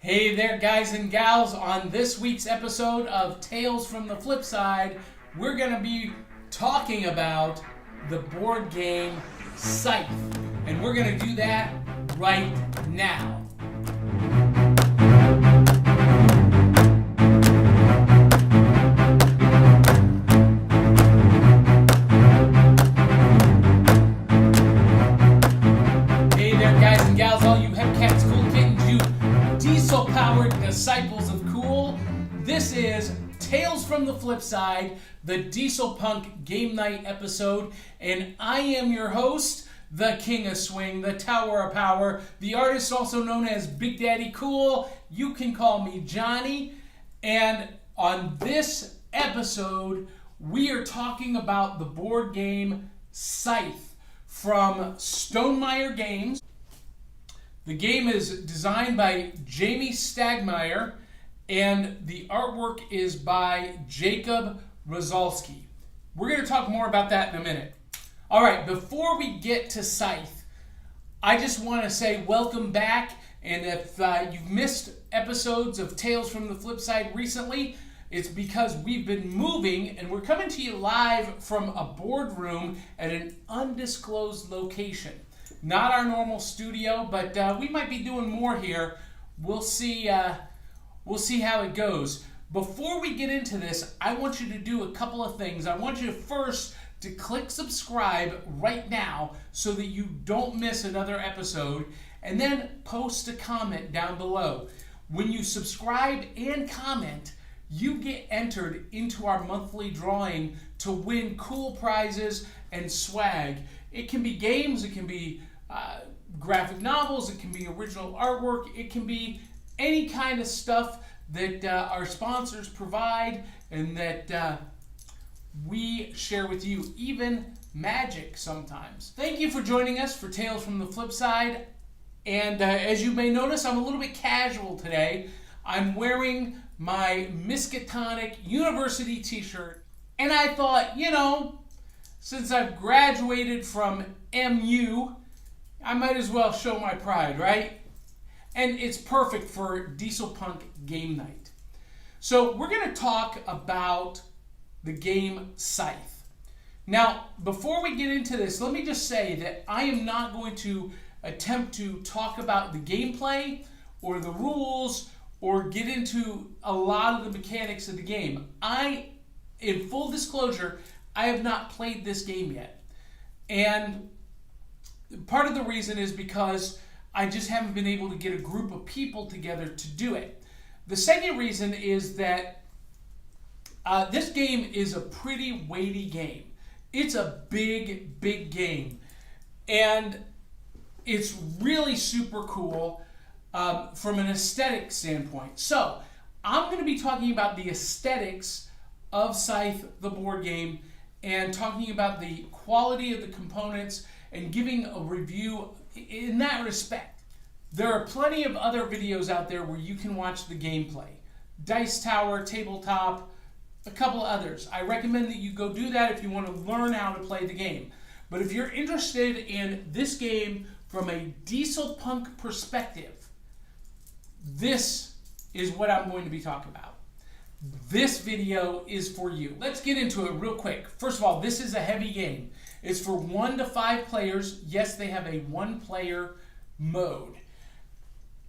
Hey there, guys and gals. On this week's episode of Tales from the Flip Side, we're going to be talking about the board game Scythe. And we're going to do that right now. Hey there, guys and gals, all you hepcats, cool kittens, you diesel-powered disciples of cool. This is Tales from the Flip Side, the Dieselpunk game night episode, and I am your host, the King of Swing, the Tower of Power, the artist also known as Big Daddy Cool. You can call me Johnny. And on this episode, we are talking about the board game Scythe from Stonemaier Games. The game is designed by Jamie Stegmaier, and the artwork is by Jacob Rosalski. We're going to talk more about that in a minute. All right, before we get to Scythe, I just want to say welcome back. And if you've missed episodes of Tales from the Flip Side recently, it's because we've been moving and we're coming to you live from a boardroom at an undisclosed location. Not our normal studio, but we might be doing more here. We'll see how it goes. Before we get into this, I want you to do a couple of things. I want you to click subscribe right now so that you don't miss another episode, and then post a comment down below. When you subscribe and comment, you get entered into our monthly drawing to win cool prizes and swag. It can be games, it can be graphic novels, it can be original artwork, it can be any kind of stuff that our sponsors provide and that we share with you, even magic sometimes. Thank you for joining us for Tales from the Flip Side. And as you may notice, I'm a little bit casual today. I'm wearing my Miskatonic University t-shirt. And I thought, since I've graduated from MU, I might as well show my pride, right? And it's perfect for Dieselpunk game night. So we're going to talk about the game Scythe. Now, before we get into this, let me just say that I am not going to attempt to talk about the gameplay or the rules or get into a lot of the mechanics of the game. In full disclosure, I have not played this game yet. And part of the reason is because I just haven't been able to get a group of people together to do it. The second reason is that this game is a pretty weighty game. It's a big, big game. And it's really super cool from an aesthetic standpoint. So I'm going to be talking about the aesthetics of Scythe, the board game, and talking about the quality of the components and giving a review in that respect. There are plenty of other videos out there where you can watch the gameplay. Dice Tower, Tabletop, a couple others. I recommend that you go do that if you want to learn how to play the game. But if you're interested in this game from a Dieselpunk perspective, this is what I'm going to be talking about. This video is for you. Let's get into it real quick. First of all, this is a heavy game. It's for 1 to 5 players. Yes, they have a 1-player mode.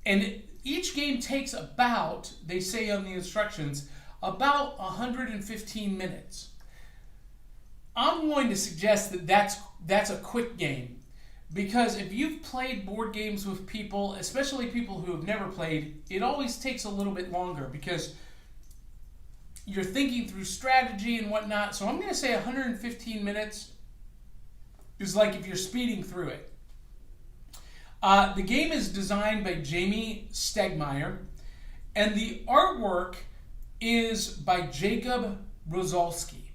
And each game takes about, they say on the instructions, about 115 minutes. I'm going to suggest that that's a quick game. Because if you've played board games with people, especially people who have never played, it always takes a little bit longer because you're thinking through strategy and whatnot. So I'm going to say 115 minutes is like if you're speeding through it. The game is designed by Jamie Stegmaier, and the artwork is by Jacob Rosalski.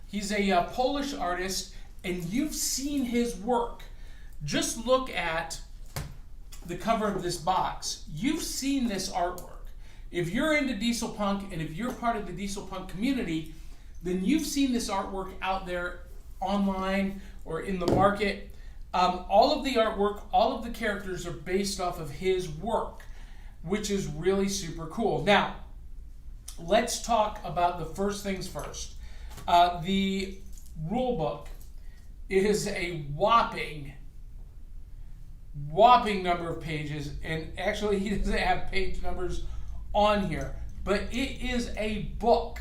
He's a Polish artist, and you've seen his work. Just look at the cover of this box. You've seen this artwork. If you're into Dieselpunk and if you're part of the Dieselpunk community, then you've seen this artwork out there online or in the market. All of the artwork, all of the characters are based off of his work. which is really super cool. Now, let's talk about the first things first. The rule book is a whopping number of pages, and actually he doesn't have page numbers on here, but it is a book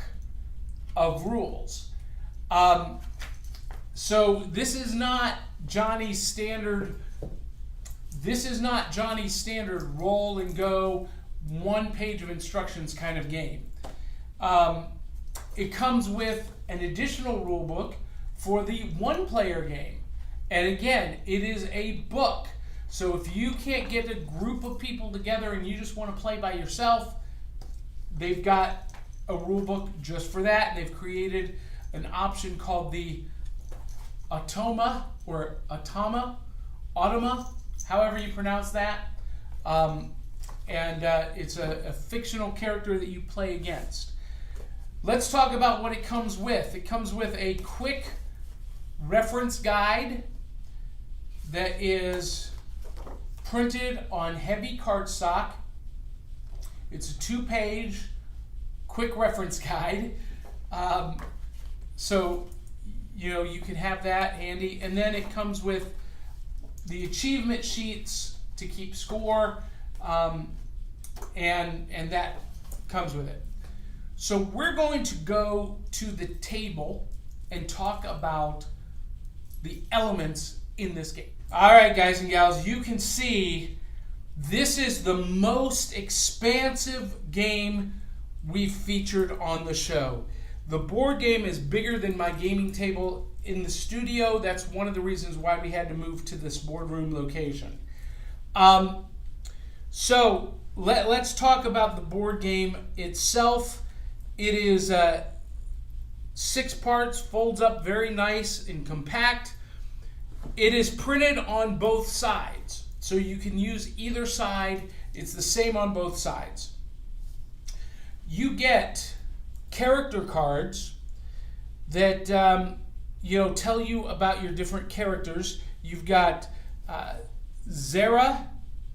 of rules. So this is not Johnny's standard roll and go, one page of instructions kind of game. It comes with an additional rule book for the one-player game. And again, it is a book. So if you can't get a group of people together and you just want to play by yourself, they've got a rule book just for that. And they've created an option called the Automa, however you pronounce that. It's a fictional character that you play against. Let's talk about what it comes with. It comes with a quick reference guide that is printed on heavy cardstock. It's a 2-page quick reference guide. So, you can have that handy. And then it comes with the achievement sheets to keep score, and that comes with it. So we're going to go to the table and talk about the elements in this game. All right, guys and gals, you can see this is the most expansive game we've featured on the show. The board game is bigger than my gaming table in the studio. That's one of the reasons why we had to move to this boardroom location. So let's talk about the board game itself. It is 6 parts, folds up very nice and compact. It is printed on both sides, so you can use either side. It's the same on both sides. You get character cards that tell you about your different characters. You've got Zara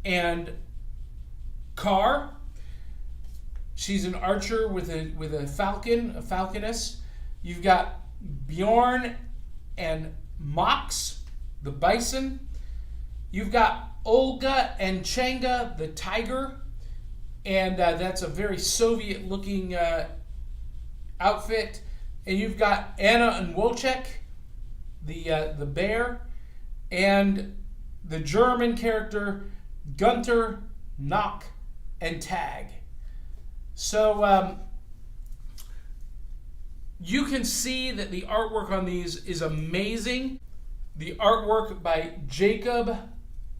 and Car. She's an archer with a falcon, a falconess. You've got Bjorn and Mox, the bison. You've got Olga and Changa, the tiger. And that's a very Soviet-looking outfit. And you've got Anna and Wojciech, the bear. And the German character, Gunter, Knock, and Tag. So you can see that the artwork on these is amazing. The artwork by Jacob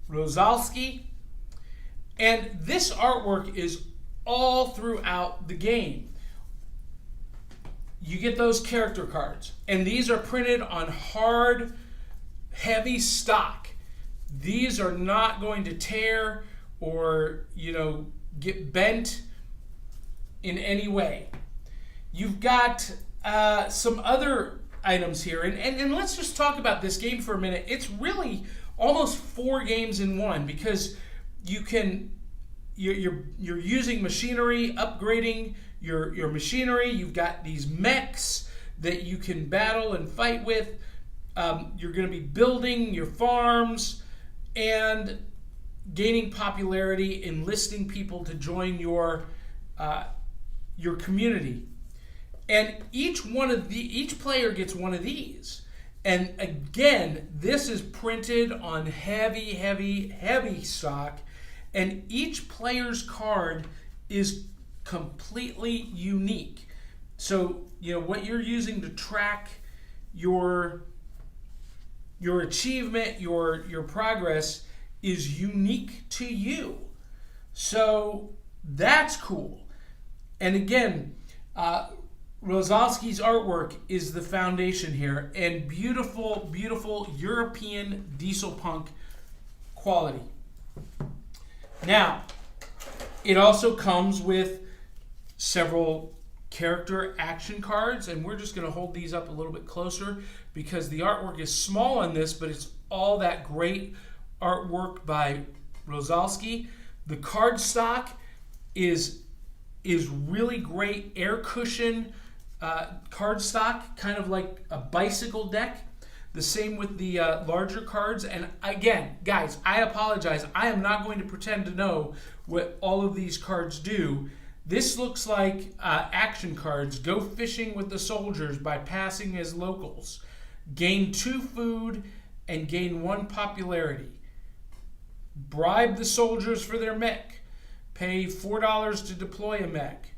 Rosalski. And this artwork is all throughout the game. You get those character cards. And these are printed on hard, heavy stock. These are not going to tear or, get bent in any way. You've got some other items here, and let's just talk about this game for a minute. It's really almost 4 games in one, because you're using machinery, upgrading your machinery. You've got these mechs that you can battle and fight with. You're going to be building your farms and gaining popularity, enlisting people to join your community. And each player gets one of these. And again, this is printed on heavy, heavy, heavy stock. And each player's card is completely unique. So, what you're using to track your achievement, your progress is unique to you. So that's cool. And again, Rosalski's artwork is the foundation here, and beautiful, beautiful European Dieselpunk quality. Now, it also comes with several character action cards, and we're just going to hold these up a little bit closer because the artwork is small on this, but it's all that great artwork by Rosalski. The card stock is really great air cushion cardstock, kind of like a bicycle deck. The same with the larger cards. And again, guys, I apologize. I am not going to pretend to know what all of these cards do. This looks like action cards. Go fishing with the soldiers by passing as locals. Gain 2 food and gain 1 popularity. Bribe the soldiers for their mech. Pay $4 to deploy a mech.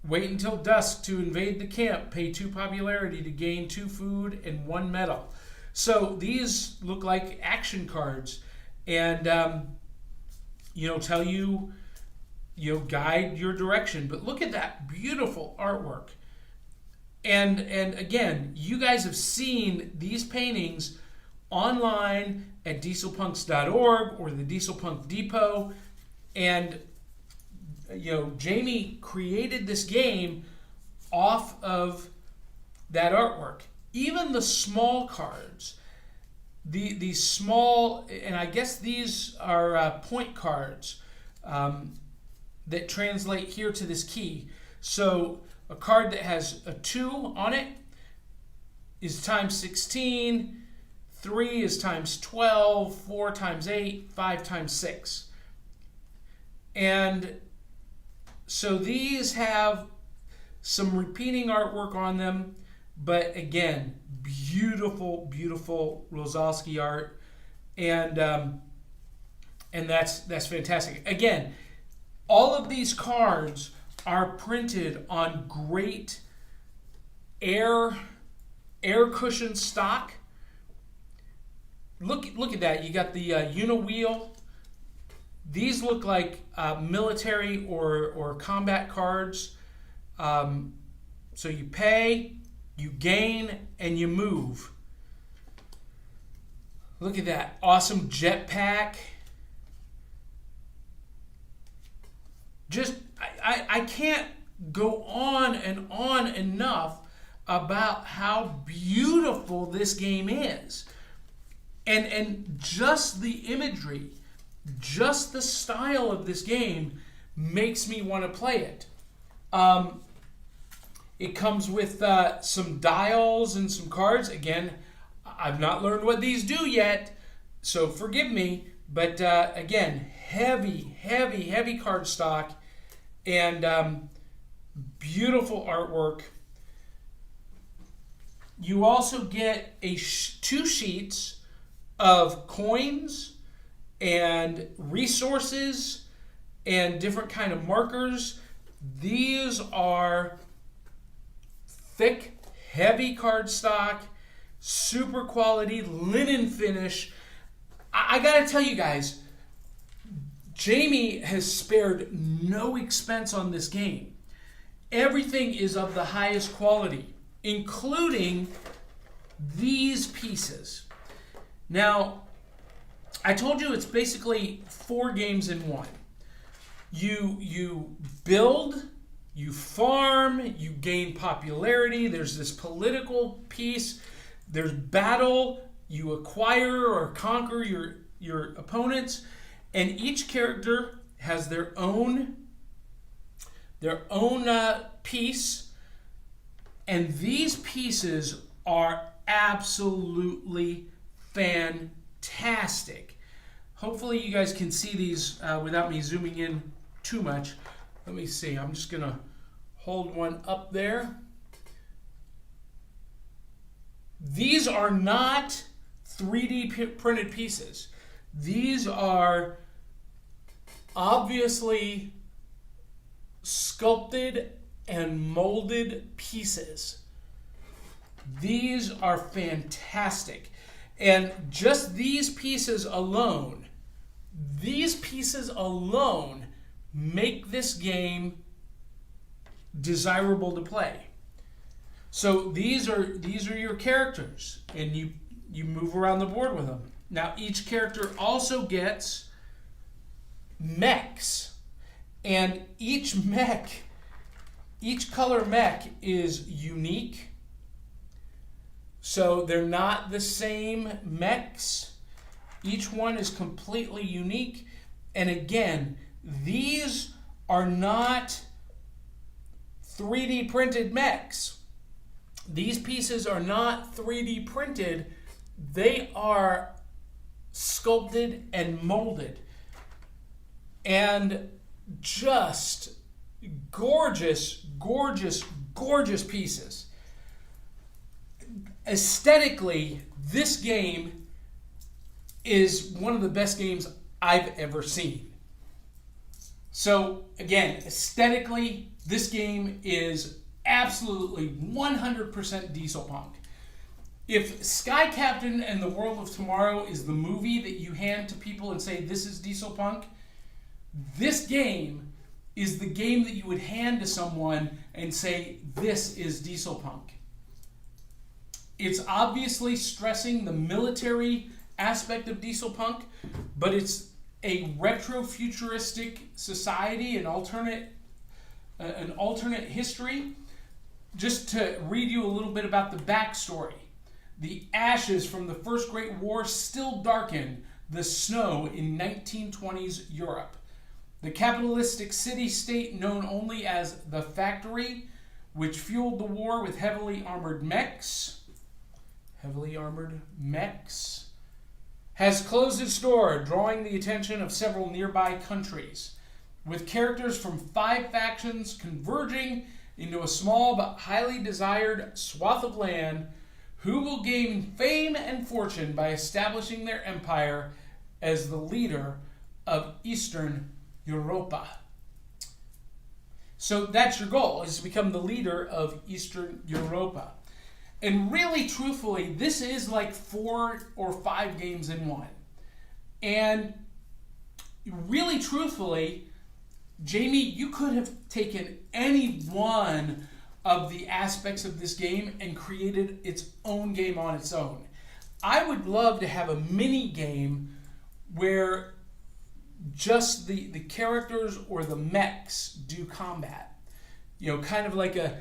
Wait until dusk to invade the camp. Pay 2 popularity to gain 2 food and 1 medal. So these look like action cards, and tell you, guide your direction. But look at that beautiful artwork. And again, you guys have seen these paintings online at dieselpunks.org or the Dieselpunk Depot, and Jamie created this game off of that artwork. Even the small cards, these small, and I guess these are point cards that translate here to this key. So a card that has a 2 on it is times 16, 3 is times 12, 4 times 8, 5 times 6. And so these have some repeating artwork on them, but again, beautiful, beautiful Rosalski art, and that's fantastic. Again, all of these cards are printed on great air cushion stock. Look at that. You got the Unawheel. These look like military or combat cards. So you pay, you gain, and you move. Look at that. Awesome jetpack. Just, I can't go on and on enough about how beautiful this game is. And just the imagery, just the style of this game makes me want to play it. It comes with some dials and some cards. Again, I've not learned what these do yet, so forgive me. But again, heavy card stock and beautiful artwork. You also get 2 sheets of coins and resources and different kind of markers. These are thick, heavy cardstock, super quality, linen finish. I gotta tell you guys, Jamie has spared no expense on this game. Everything is of the highest quality, including these pieces. Now, I told you it's basically 4 games in one. You build, you farm, you gain popularity. There's this political piece. There's battle. You acquire or conquer your opponents, and each character has their own piece. And these pieces are absolutely fantastic. Hopefully you guys can see these without me zooming in too much. Let me see. I'm just going to hold one up there. These are not 3D printed pieces. These are obviously sculpted and molded pieces. These are fantastic. And just these pieces alone make this game desirable to play. So these are your characters, and you move around the board with them. Now each character also gets mechs, and each color mech is unique. So they're not the same mechs. Each one is completely unique. And again, these are not 3D printed mechs. These pieces are not 3D printed. They are sculpted and molded. And just gorgeous, gorgeous, gorgeous pieces. Aesthetically, this game is one of the best games I've ever seen. So again, aesthetically, this game is absolutely 100% Dieselpunk. If Sky Captain and the World of Tomorrow is the movie that you hand to people and say, this is Dieselpunk, this game is the game that you would hand to someone and say, this is Dieselpunk. It's obviously stressing the military aspect of Dieselpunk, but it's a retro-futuristic society, an alternate history. Just to read you a little bit about the backstory. The ashes from the First Great War still darken the snow in 1920s Europe. The capitalistic city-state known only as the Factory, which fueled the war with heavily armored mechs, has closed its door, drawing the attention of several nearby countries. With characters from 5 factions converging into a small but highly desired swath of land, who will gain fame and fortune by establishing their empire as the leader of Eastern Europa. So that's your goal, is to become the leader of Eastern Europa. And really, truthfully, this is like 4 or 5 games in one. And really, truthfully, Jamie, you could have taken any one of the aspects of this game and created its own game on its own. I would love to have a mini game where just the characters or the mechs do combat. You know, kind of like a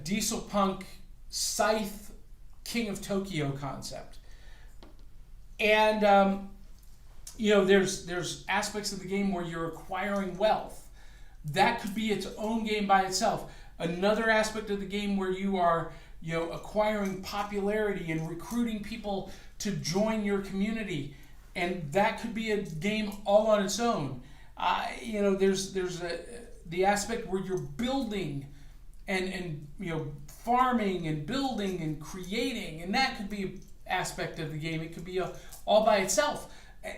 Dieselpunk Scythe King of Tokyo concept. And you know, there's aspects of the game where you're acquiring wealth. That could be its own game by itself. Another aspect of the game where you are, you know, acquiring popularity and recruiting people to join your community, and that could be a game all on its own. You know, there's the aspect where you're building and you know, farming and building and creating, and that could be an aspect of the game. It could be all by itself.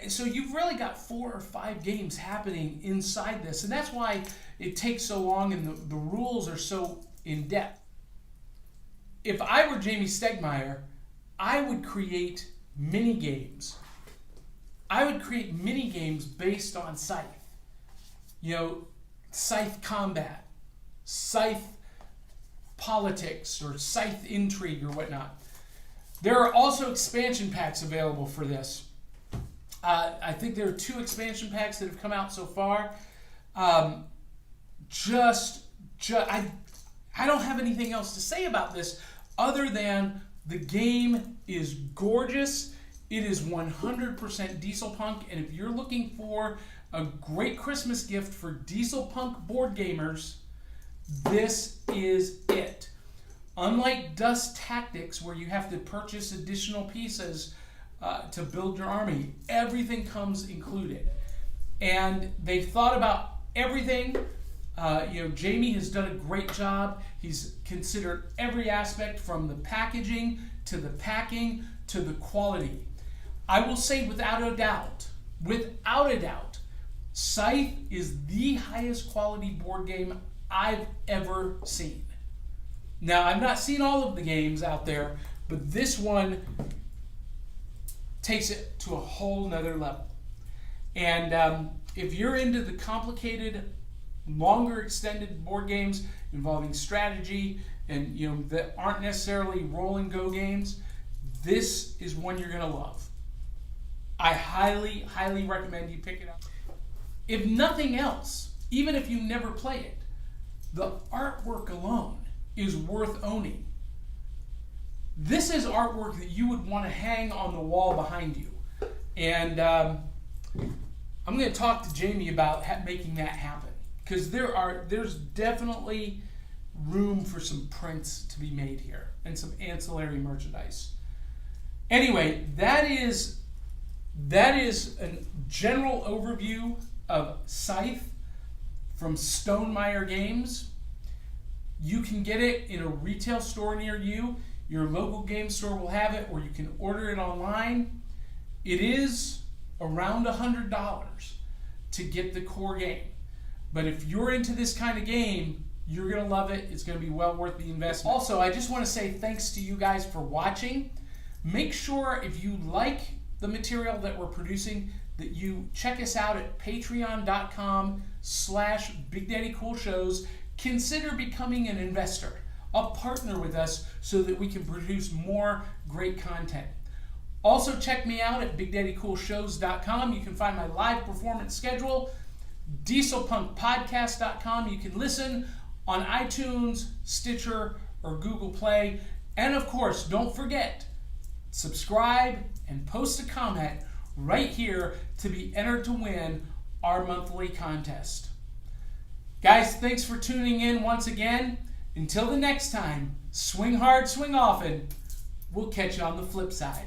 So you've really got 4 or 5 games happening inside this, and that's why it takes so long and the rules are so in-depth. If I were Jamie Stegmaier, I would create mini-games. I would create mini-games based on Scythe. You know, Scythe combat, Scythe politics, or Scythe intrigue or whatnot. There are also expansion packs available for this. I think there are 2 expansion packs that have come out so far. I don't have anything else to say about this other than the game is gorgeous. It is 100% Dieselpunk, and if you're looking for a great Christmas gift for Dieselpunk board gamers, this is it. Unlike Dust Tactics, where you have to purchase additional pieces to build your army, everything comes included. And they've thought about everything. You know, Jamie has done a great job. He's considered every aspect, from the packaging to the packing to the quality. I will say without a doubt, Scythe is the highest quality board game I've ever seen. Now, I've not seen all of the games out there, but this one takes it to a whole nother level. And if you're into the complicated, longer extended board games involving strategy and, you know, that aren't necessarily roll and go games, this is one you're going to love. I highly, highly recommend you pick it up. If nothing else, even if you never play it, the artwork alone is worth owning. This is artwork that you would want to hang on the wall behind you. And I'm going to talk to Jamie about making that happen. because there's definitely room for some prints to be made here and some ancillary merchandise. Anyway, that is a general overview of Scythe from Stonemaier Games. You can get it in a retail store near you. Your local game store will have it, or you can order it online. It is around $100 to get the core game. But if you're into this kind of game, you're going to love it. It's going to be well worth the investment. Also, I just want to say thanks to you guys for watching. Make sure if you like the material that we're producing that you check us out at patreon.com/BigDaddyCoolShows. Consider becoming an investor, a partner with us so that we can produce more great content. Also check me out at BigDaddyCoolShows.com. You can find my live performance schedule. DieselpunkPodcast.com. You can listen on iTunes, Stitcher, or Google Play. And of course, don't forget, subscribe and post a comment right here to be entered to win our monthly contest. Guys, thanks for tuning in once again. Until the next time, swing hard, swing often. We'll catch you on the flip side.